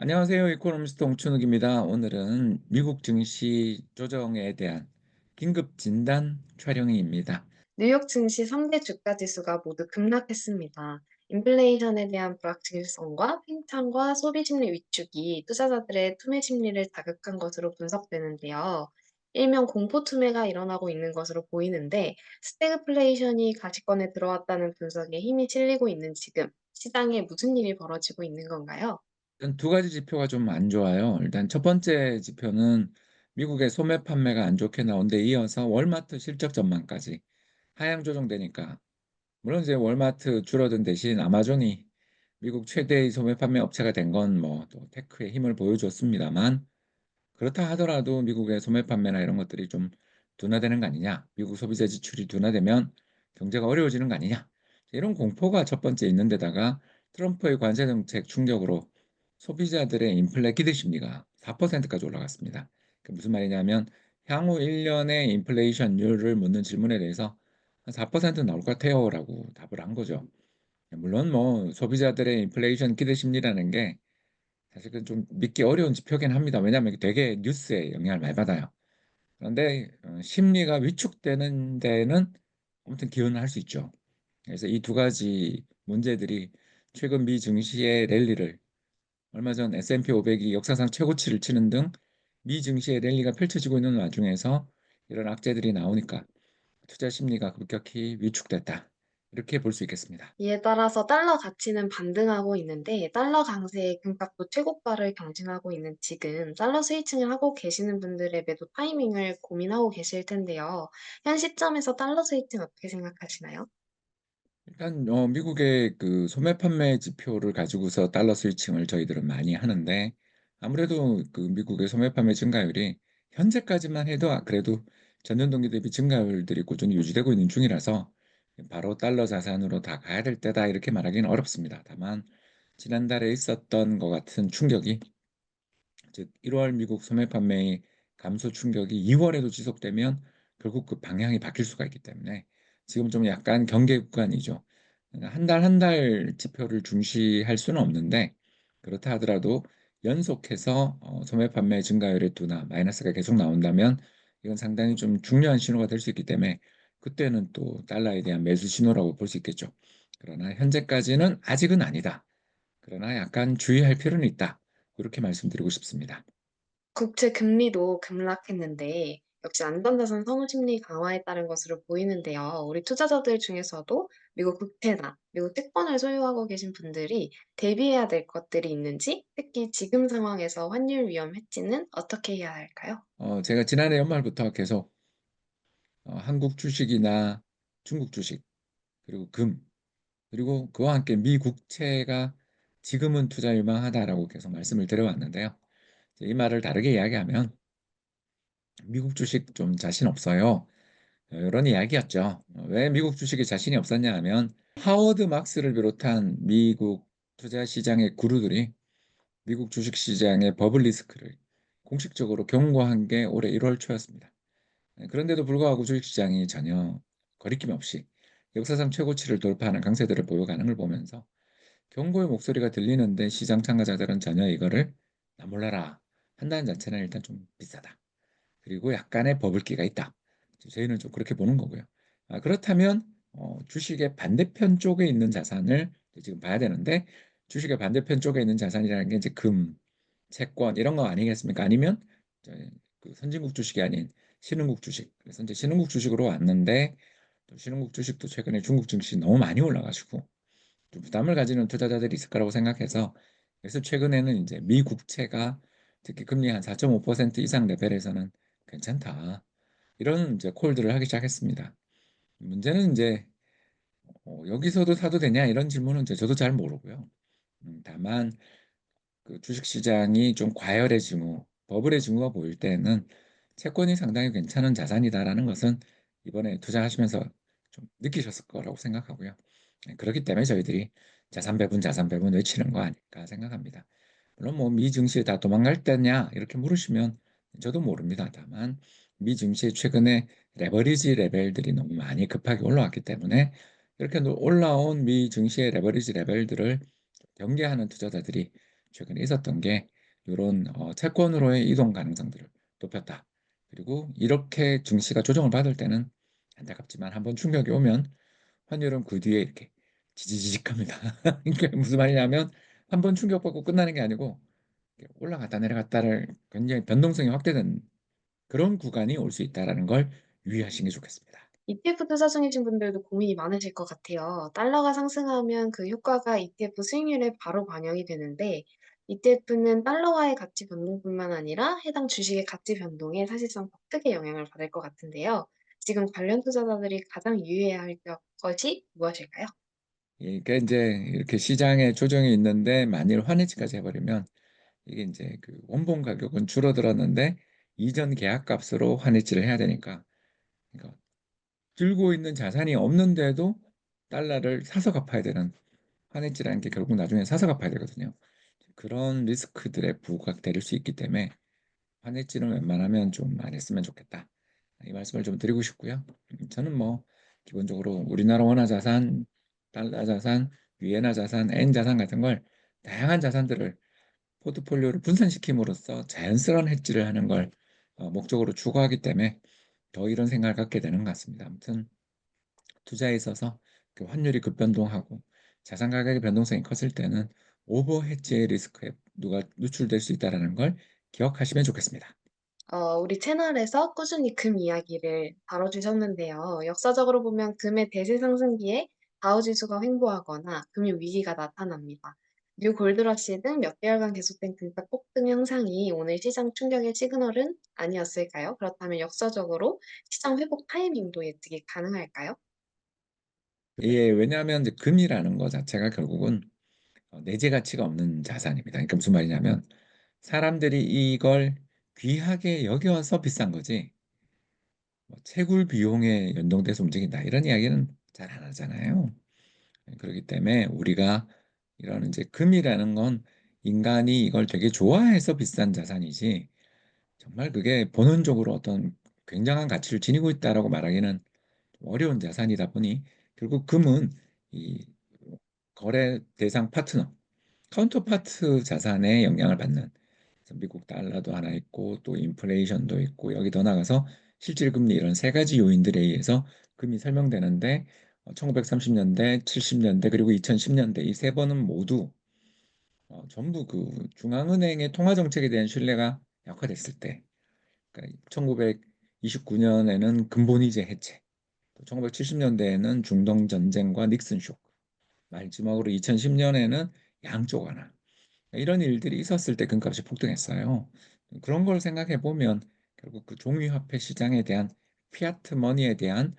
안녕하세요. 이코노미스트 홍춘욱입니다. 오늘은 미국 증시 조정에 대한 긴급 진단 촬영입니다. 뉴욕 증시 3대 주가 지수가 모두 급락했습니다. 인플레이션에 대한 불확실성과 팽창과 소비 심리 위축이 투자자들의 투매 심리를 자극한 것으로 분석되는데요. 일명 공포 투매가 일어나고 있는 것으로 보이는데, 스태그플레이션이 가시권에 들어왔다는 분석에 힘이 실리고 있는 지금, 시장에 무슨 일이 벌어지고 있는 건가요? 일단 두 가지 지표가 좀 안 좋아요. 일단 첫 번째 지표는 미국의 소매 판매가 안 좋게 나온데 이어서 월마트 실적 전망까지 하향 조정되니까, 물론 이제 월마트 줄어든 대신 아마존이 미국 최대의 소매 판매 업체가 된 건 뭐 또 테크의 힘을 보여줬습니다만, 그렇다 하더라도 미국의 소매 판매나 이런 것들이 좀 둔화되는 거 아니냐, 미국 소비자 지출이 둔화되면 경제가 어려워지는 거 아니냐, 이런 공포가 첫 번째 있는 데다가 트럼프의 관세 정책 충격으로 소비자들의 인플레 기대 심리가 4%까지 올라갔습니다. 그 무슨 말이냐면 향후 1년의 인플레이션율을 묻는 질문에 대해서 한 4% 나올 것 같아요라고 답을 한 거죠. 물론 뭐 소비자들의 인플레이션 기대 심리라는 게 사실 그 좀 믿기 어려운 지표긴 합니다. 왜냐하면 이게 되게 뉴스에 영향을 많이 받아요. 그런데 심리가 위축되는 데는 아무튼 기원을 할 수 있죠. 그래서 이 두 가지 문제들이 최근 미 증시의 랠리를, 얼마 전 S&P 500이 역사상 최고치를 치는 등 미 증시의 랠리가 펼쳐지고 있는 와중에서 이런 악재들이 나오니까 투자 심리가 급격히 위축됐다, 이렇게 볼 수 있겠습니다. 이에 따라서 달러 가치는 반등하고 있는데 달러 강세의 금값도 최고가를 경신하고 있는 지금 달러 스위칭을 하고 계시는 분들의 매도 타이밍을 고민하고 계실 텐데요. 현 시점에서 달러 스위칭 어떻게 생각하시나요? 일단 미국의 그 소매 판매 지표를 가지고서 달러 스위칭을 저희들은 많이 하는데, 아무래도 그 미국의 소매 판매 증가율이 현재까지만 해도 그래도 전년 동기 대비 증가율들이 꾸준히 유지되고 있는 중이라서 바로 달러 자산으로 다 가야 될 때다, 이렇게 말하기는 어렵습니다. 다만 지난달에 있었던 것 같은 충격이, 즉 1월 미국 소매 판매의 감소 충격이 2월에도 지속되면 결국 그 방향이 바뀔 수가 있기 때문에 지금 좀 약간 경계 구간이죠. 그러니까 한 달 한 달 지표를 중시할 수는 없는데, 그렇다 하더라도 연속해서 소매 판매 증가율의 둔화 마이너스가 계속 나온다면 이건 상당히 좀 중요한 신호가 될 수 있기 때문에 그때는 또 달러에 대한 매수 신호라고 볼 수 있겠죠. 그러나 현재까지는 아직은 아니다, 그러나 약간 주의할 필요는 있다, 이렇게 말씀드리고 싶습니다. 국채 금리도 급락했는데 역시 안전자산 선호 심리 강화에 따른 것으로 보이는데요. 우리 투자자들 중에서도 미국 국채나 미국 채권을 소유하고 계신 분들이 대비해야 될 것들이 있는지, 특히 지금 상황에서 환율 위험 해지는 어떻게 해야 할까요? 제가 지난해 연말부터 계속 한국 주식이나 중국 주식, 그리고 금, 그리고 그와 함께 미 국채가 지금은 투자 유망하다라고 계속 말씀을 드려왔는데요. 이제 이 말을 다르게 이야기하면 미국 주식 좀 자신 없어요, 이런 이야기였죠. 왜 미국 주식에 자신이 없었냐 하면 하워드 막스를 비롯한 미국 투자 시장의 구루들이 미국 주식 시장의 버블 리스크를 공식적으로 경고한 게 올해 1월 초였습니다. 그런데도 불구하고 주식시장이 전혀 거리낌 없이 역사상 최고치를 돌파하는 강세들을 보여가는 걸 보면서 경고의 목소리가 들리는데 시장 참가자들은 전혀 이거를 "나 몰라라" 한다는 자체는 일단 좀 비싸다, 그리고 약간의 버블기가 있다, 저희는 좀 그렇게 보는 거고요. 그렇다면 주식의 반대편 쪽에 있는 자산을 지금 봐야 되는데, 주식의 반대편 쪽에 있는 자산이라는 게 이제 금, 채권 이런 거 아니겠습니까? 아니면 이제 그 선진국 주식이 아닌 신흥국 주식. 그래서 이제 신흥국 주식으로 왔는데, 또 신흥국 주식도 최근에 중국 증시 너무 많이 올라 가지고 좀 부담을 가지는 투자자들이 있을 거라고 생각해서, 그래서 최근에는 이제 미 국채가 특히 금리 한 4.5% 이상 레벨에서는 괜찮다, 이런 이제 콜들을 하기 시작했습니다. 문제는 이제 여기서도 사도 되냐 이런 질문은 이제 저도 잘 모르고요. 다만 그 주식 시장이 좀 과열의 징후, 버블의 징후가 보일 때는 채권이 상당히 괜찮은 자산이다라는 것은 이번에 투자하시면서 좀 느끼셨을 거라고 생각하고요. 그렇기 때문에 저희들이 자산 배분 외치는 거 아닐까 생각합니다. 물론 뭐 미 증시에 다 도망갈 때냐 이렇게 물으시면 저도 모릅니다. 다만 미 증시의 최근에 레버리지 레벨들이 너무 많이 급하게 올라왔기 때문에 이렇게 올라온 미 증시의 레버리지 레벨들을 경계하는 투자자들이 최근에 있었던 게 요런 채권으로의 이동 가능성들을 높였다. 그리고 이렇게 증시가 조정을 받을 때는 안타깝지만 한번 충격이 오면 환율은 그 뒤에 이렇게 지지직합니다. 이게 무슨 말이냐면 한번 충격받고 끝나는 게 아니고 이렇게 올라갔다 내려갔다를 굉장히 변동성이 확대된 그런 구간이 올 수 있다라는 걸 유의하시는 게 좋겠습니다. ETF 투자 중이신 분들도 고민이 많으실 것 같아요. 달러가 상승하면 그 효과가 ETF 수익률에 바로 반영이 되는데, ETF는 달러와의 가치 변동뿐만 아니라 해당 주식의 가치 변동에 사실상 더 크게 영향을 받을 것 같은데요. 지금 관련 투자자들이 가장 유의해야 할 것이 무엇일까요? 예, 그러니까 인제 이렇게 시장에 조정이 있는데 만일 환해지까지 해 버리면 이게 인제 그 원본 가격은 줄어들었는데 이전 계약값으로 환해지를 해야 되니까 그러니까 들고 있는 자산이 없는데도 달러를 사서 갚아야 되는 환해지라는 게 결국 나중에 사서 갚아야 되거든요. 그런 리스크들에 부각될 수 있기 때문에 환해지는 웬만하면 좀 안 했으면 좋겠다. 이 말씀을 좀 드리고 싶고요. 저는 뭐 기본적으로 우리나라 원화 자산, 달러 자산, 위엔화 자산, 엔 자산 같은 걸 다양한 자산들을 포트폴리오를 분산시킴으로써 자연스러운 해지를 하는 걸 목적으로 추구하기 때문에 더 이런 생각을 갖게 되는 것 같습니다. 아무튼 투자에 있어서 그 환율이 급변동하고 자산 가격의 변동성이 컸을 때는 오버 해지의 리스크에 누가 노출될 수 있다라는 걸 기억하시면 좋겠습니다. 우리 채널에서 꾸준히 금 이야기를 다뤄주셨는데요. 역사적으로 보면 금의 대세 상승기에 다우지수가 횡보하거나 금융 위기가 나타납니다. 뉴 골드러시 등 몇 개월간 계속된 금값 폭등 현상이 오늘 시장 충격의 시그널은 아니었을까요? 그렇다면 역사적으로 시장 회복 타이밍도 예측이 가능할까요? 예. 왜냐하면 이제 금이라는 거 자체가 결국은 내재 가치가 없는 자산입니다. 그러니까 무슨 말이냐면 사람들이 이걸 귀하게 여겨서 비싼 거지 뭐 "채굴 비용에 연동돼서 움직인다." 이런 이야기는 잘 안 하잖아요. 그렇기 때문에 우리가 이런 인제 금이라는 건 인간이 이걸 되게 좋아해서 비싼 자산이지 정말 그게 본원적으로 어떤 굉장한 가치를 지니고 있다라고 말하기는 좀 어려운 자산이다 보니 결국 금은 이 거래 대상 파트너, 카운터파트 자산에 영향을 받는 그래서 미국 달러도 하나 있고 또 인플레이션도 있고 여기 더 나가서 실질 금리 이런 세 가지 요인들에 의해서 금이 설명되는데 1930 년대, 70 년대 그리고 2010 년대 이 세 번은 모두 전부 그 중앙은행의 통화 정책에 대한 신뢰가 약화됐을 때 그러니까 1929 년에는 근본이제 해체, 또 1970 년대에는 중동 전쟁과 닉슨 쇼크, 마지막으로 2010 년에는 양쪽 완화. 이런 일들이 있었을 때 금값이 폭등했어요. 그런 걸 생각해 보면 결국 그 종이화폐 시장에 대한 피아트 머니에 대한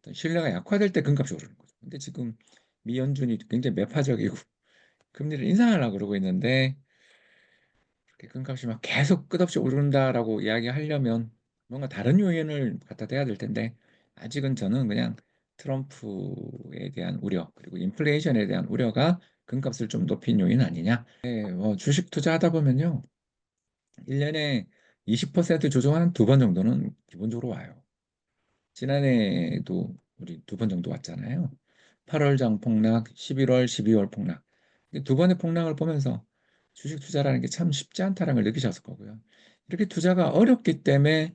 어떤 신뢰가 약화될 때 금값이 오르는 거죠. 근데 지금 미 연준이 굉장히 매파적이고 금리를 인상하려고 그러고 있는데 그렇게 금값이 막 계속 끝없이 오른다라고 이야기하려면 뭔가 다른 요인을 갖다 대야 될 텐데 아직은 저는 그냥 트럼프에 대한 우려 그리고 인플레이션에 대한 우려가 금값을 좀 높인 요인 아니냐. 예, 뭐 주식 투자하다 보면요. 1 년에 20% 조정한 한 두 번 정도는 기본적으로 와요. 지난해에도 우리 두 번 정도 왔잖아요. 8월 장 폭락, 11 월, 12월 폭락. 이 두 번의 폭락을 보면서 '주식 투자라는 게 참 쉽지 않다.'라는 걸 느끼셨을 거고요. 이렇게 투자가 어렵기 때문에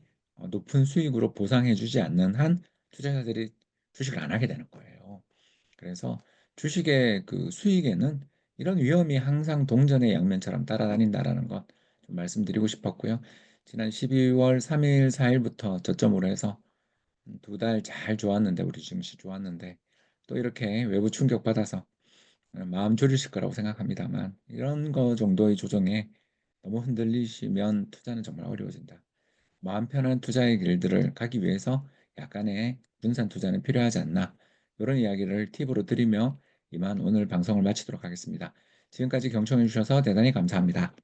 높은 수익으로 보상해 주지 않는 한 투자자들이 주식을 안 하게 되는 거예요. 그래서 주식의 그 수익에는 이런 위험이 항상 동전의 양면처럼 따라다닌다라는 것 좀 말씀드리고 싶었고요. 지난 12월 3일 4 일부터 저점으로 해서 두 달 잘 좋았는데 우리 증시 좋았는데 또 이렇게 외부 충격받아서 마음 졸이실 거라고 생각합니다만 이런 거 정도의 조정에 너무 흔들리시면 투자는 정말 어려워진다. 마음 편한 투자의 길들을 가기 위해서 약간의 분산 투자는 필요하지 않나. 이런 이야기를 팁으로 드리며 이만 오늘 방송을 마치도록 하겠습니다. 지금까지 경청해 주셔서 대단히 감사합니다.